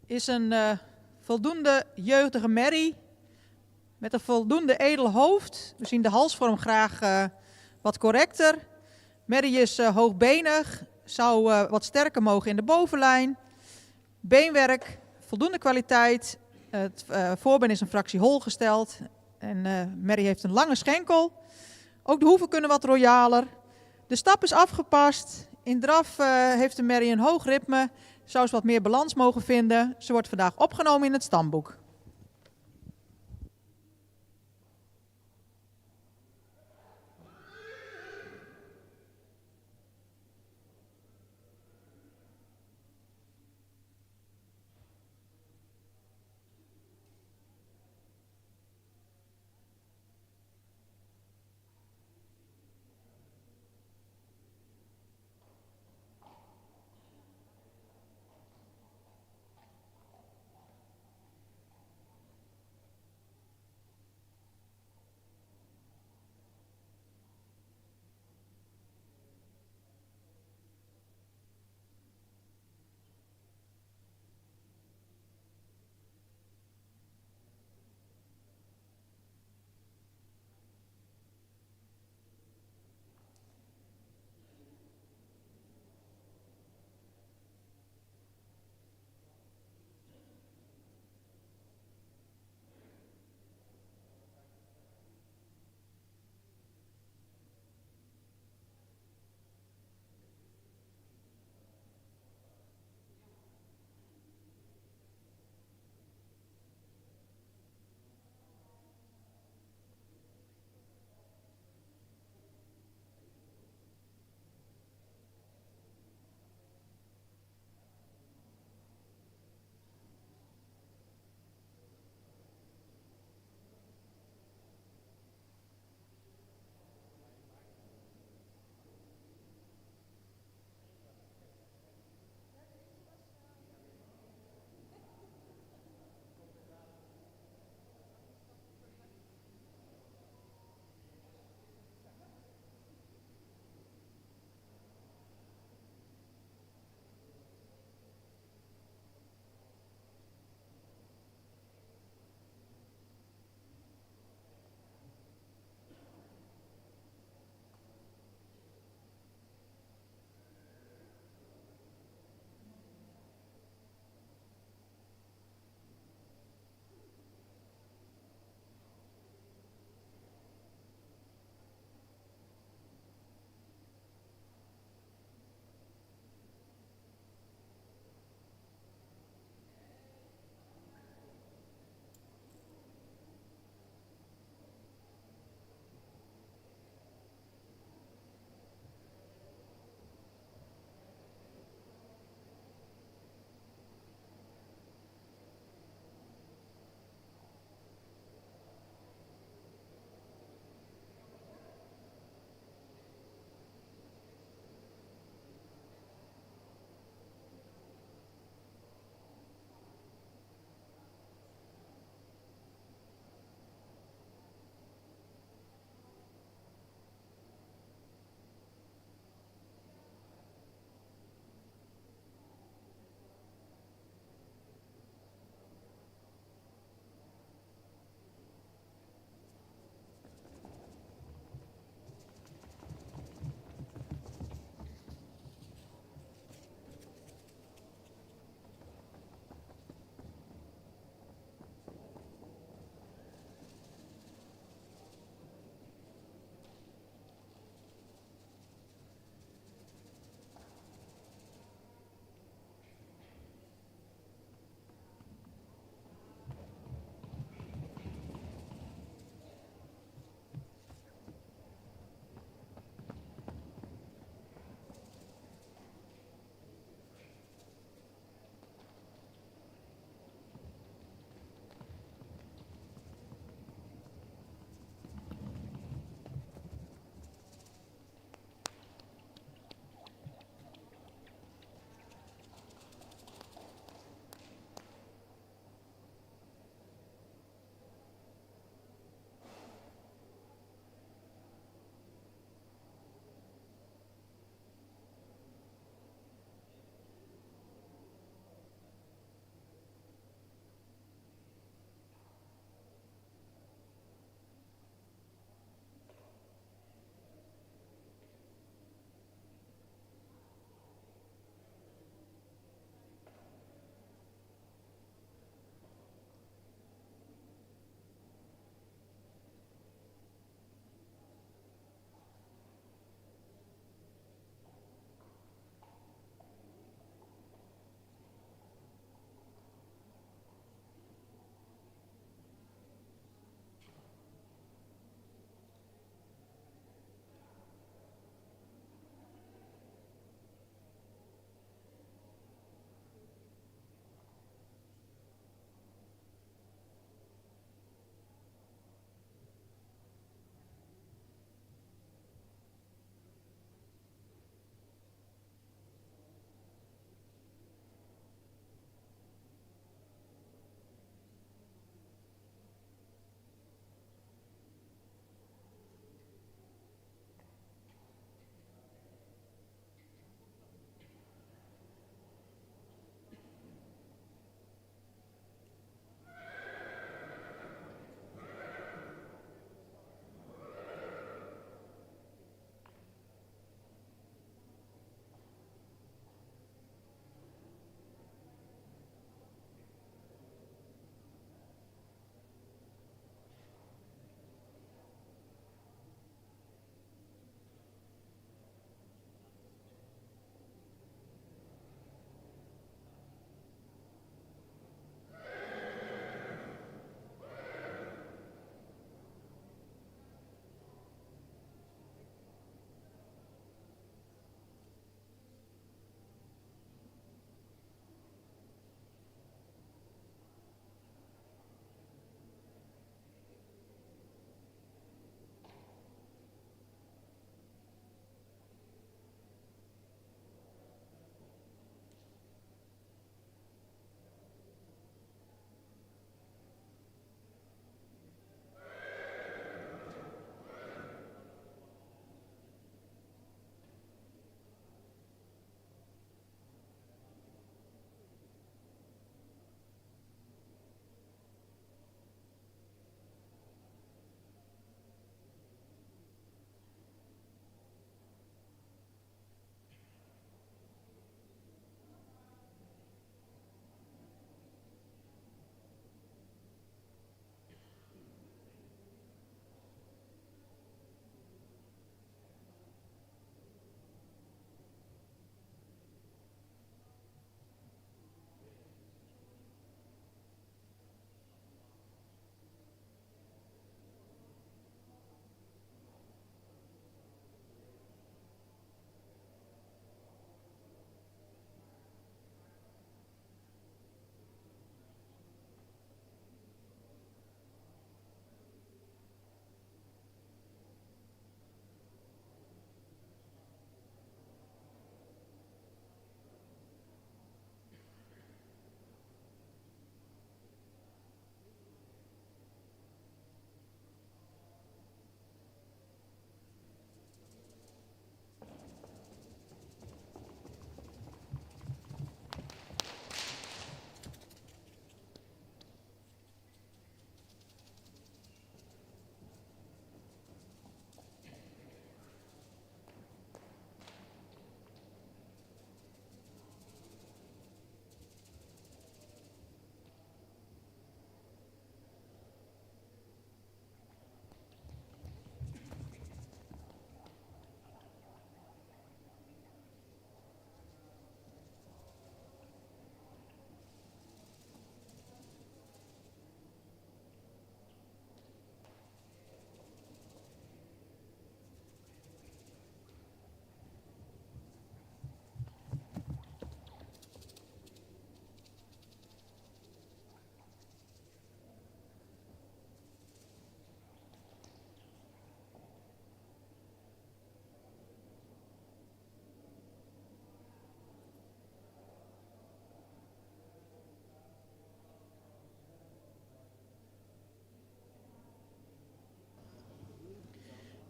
is een voldoende jeugdige merrie met een voldoende edel hoofd. We zien de halsvorm graag wat correcter. Merrie is hoogbenig, zou wat sterker mogen in de bovenlijn. Beenwerk, voldoende kwaliteit. Het voorbeen is een fractie hol gesteld. En merrie heeft een lange schenkel. Ook de hoeven kunnen wat royaler. De stap is afgepast. In draf heeft de merrie een hoog ritme. Zou ze wat meer balans mogen vinden. Ze wordt vandaag opgenomen in het stamboek.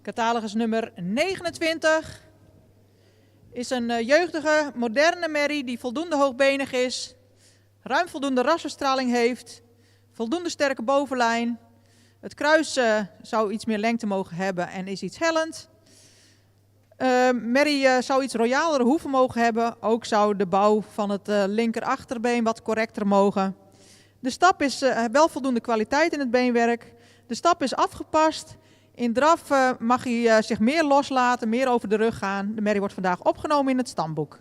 Catalogus nummer 29 is een jeugdige, moderne merrie die voldoende hoogbenig is, ruim voldoende rasverstraling heeft, voldoende sterke bovenlijn. Het kruis zou iets meer lengte mogen hebben en is iets hellend. Merrie zou iets royalere hoeven mogen hebben. Ook zou de bouw van het linker achterbeen wat correcter mogen. De stap is wel voldoende kwaliteit in het beenwerk. De stap is afgepast. In draf mag hij zich meer loslaten, meer over de rug gaan. De merrie wordt vandaag opgenomen in het stamboek.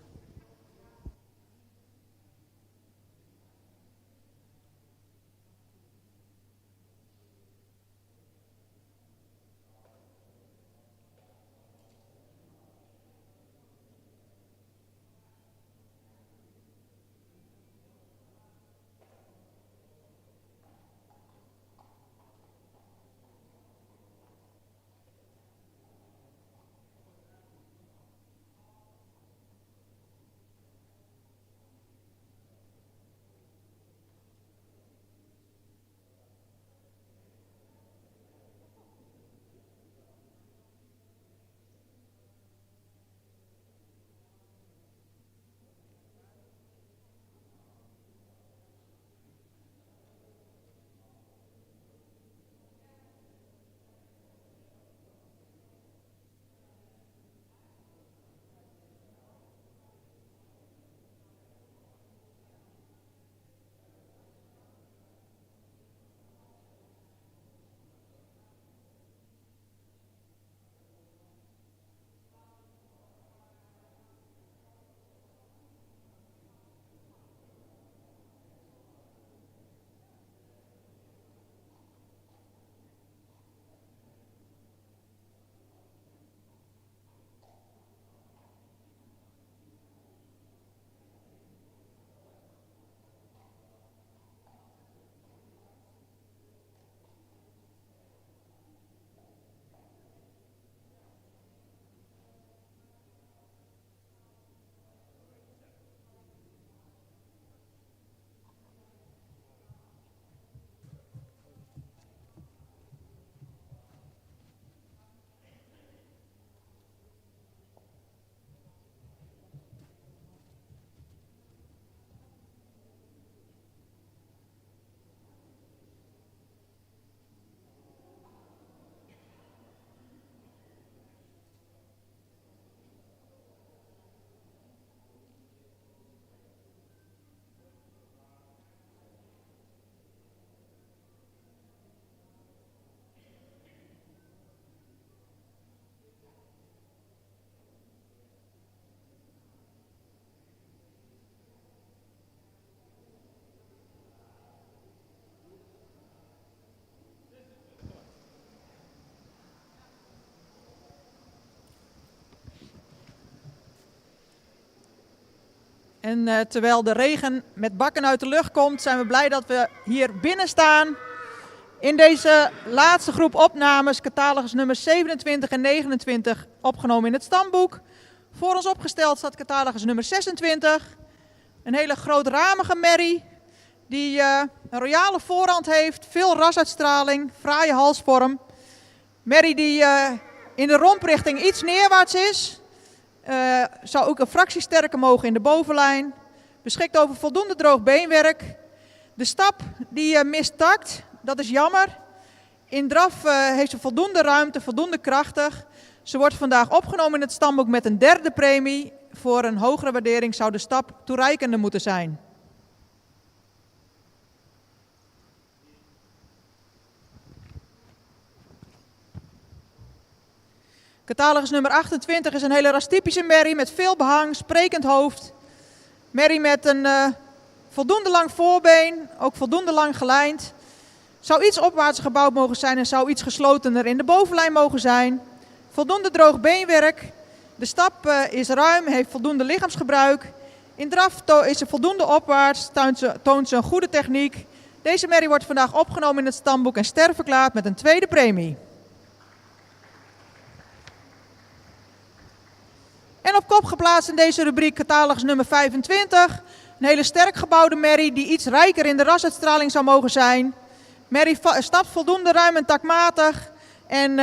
En terwijl de regen met bakken uit de lucht komt, zijn we blij dat we hier binnen staan. In deze laatste groep opnames, catalogus nummer 27 en 29, opgenomen in het stamboek. Voor ons opgesteld staat catalogus nummer 26. Een hele grootramige merrie die een royale voorhand heeft, veel rasuitstraling, fraaie halsvorm. Merrie die in de romprichting iets neerwaarts is. Zou ook een fractie sterker mogen in de bovenlijn. Beschikt over voldoende droog beenwerk. De stap die mist takt, dat is jammer. In draf heeft ze voldoende ruimte, voldoende krachtig. Ze wordt vandaag opgenomen in het stamboek met een derde premie. Voor een hogere waardering zou de stap toereikender moeten zijn. Catalogus nummer 28 is een hele rastypische merrie met veel behang, sprekend hoofd. Merrie met een voldoende lang voorbeen, ook voldoende lang gelijnd. Zou iets opwaarts gebouwd mogen zijn en zou iets geslotener in de bovenlijn mogen zijn. Voldoende droog beenwerk. De stap is ruim, heeft voldoende lichaamsgebruik. In draf is ze voldoende opwaarts, toont ze een goede techniek. Deze merrie wordt vandaag opgenomen in het stamboek en sterverklaard met een tweede premie. En op kop geplaatst in deze rubriek catalogus nummer 25. Een hele sterk gebouwde merrie die iets rijker in de rasuitstraling zou mogen zijn. Merrie stapt voldoende ruim en takmatig En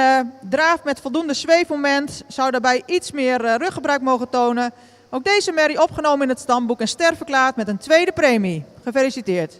draaf met voldoende zweefmoment zou daarbij iets meer ruggebruik mogen tonen. Ook deze merrie opgenomen in het stamboek en ster verklaard met een tweede premie. Gefeliciteerd.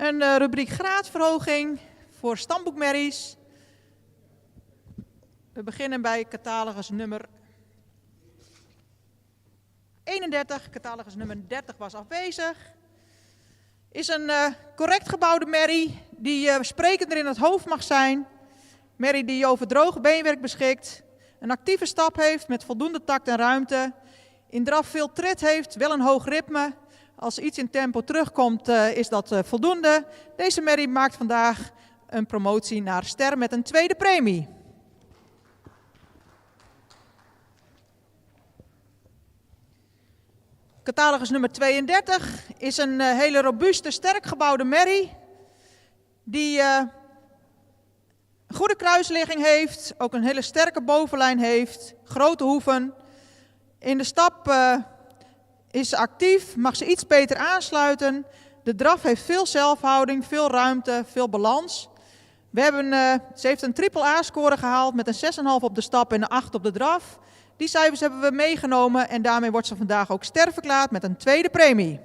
Een rubriek graadverhoging voor stamboekmerries. We beginnen bij catalogus nummer 31. Catalogus nummer 30 was afwezig. Is een correct gebouwde merrie die sprekender in het hoofd mag zijn. Merrie die over droog beenwerk beschikt. Een actieve stap heeft met voldoende tact en ruimte. In draf veel tred heeft, wel een hoog ritme. Als iets in tempo terugkomt is dat voldoende. Deze merrie maakt vandaag een promotie naar ster met een tweede premie. Catalogus nummer 32 is een hele robuuste, sterk gebouwde merrie. Die goede kruisligging heeft, ook een hele sterke bovenlijn heeft, grote hoeven. In de stap is ze actief, mag ze iets beter aansluiten. De draf heeft veel zelfhouding, veel ruimte, veel balans. Ze heeft een triple A-score gehaald met een 6,5 op de stap en een 8 op de draf. Die cijfers hebben we meegenomen en daarmee wordt ze vandaag ook ster verklaard met een tweede premie.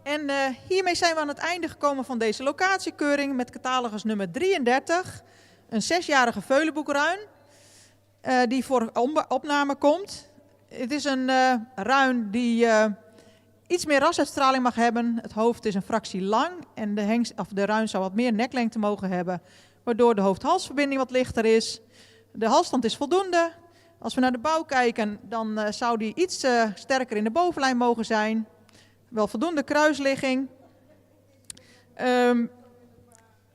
En hiermee zijn we aan het einde gekomen van deze locatiekeuring met catalogus nummer 33. Een 6-jarige veulenboekruin die voor opname komt. Het is een ruin die iets meer rasuitstraling mag hebben. Het hoofd is een fractie lang en de ruin zou wat meer neklengte mogen hebben, waardoor de hoofd-halsverbinding wat lichter is. De halsstand is voldoende. Als we naar de bouw kijken, dan zou die iets sterker in de bovenlijn mogen zijn. Wel voldoende kruisligging.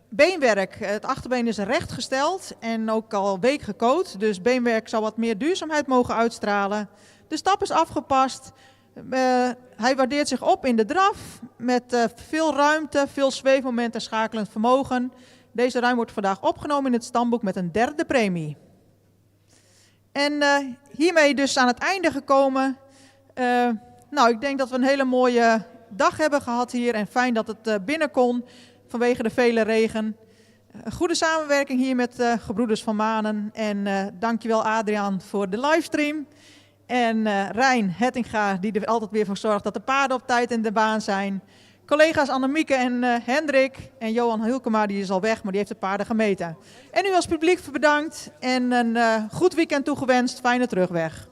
Beenwerk. Het achterbeen is rechtgesteld en ook al week gecoat. Dus beenwerk zou wat meer duurzaamheid mogen uitstralen. De stap is afgepast. Hij waardeert zich op in de draf met veel ruimte, veel zweefmoment en schakelend vermogen. Deze ruim wordt vandaag opgenomen in het stamboek met een 3e premie. En hiermee dus aan het einde gekomen. Ik denk dat we een hele mooie dag hebben gehad hier en fijn dat het binnen kon vanwege de vele regen. Goede samenwerking hier met Gebroeders van Manen en dankjewel Adriaan voor de livestream. En Rijn Hettinga die er altijd weer voor zorgt dat de paarden op tijd in de baan zijn. Collega's Annemieke en Hendrik en Johan Hulkema die is al weg, maar die heeft de paarden gemeten. En u als publiek bedankt en een goed weekend toegewenst. Fijne terugweg.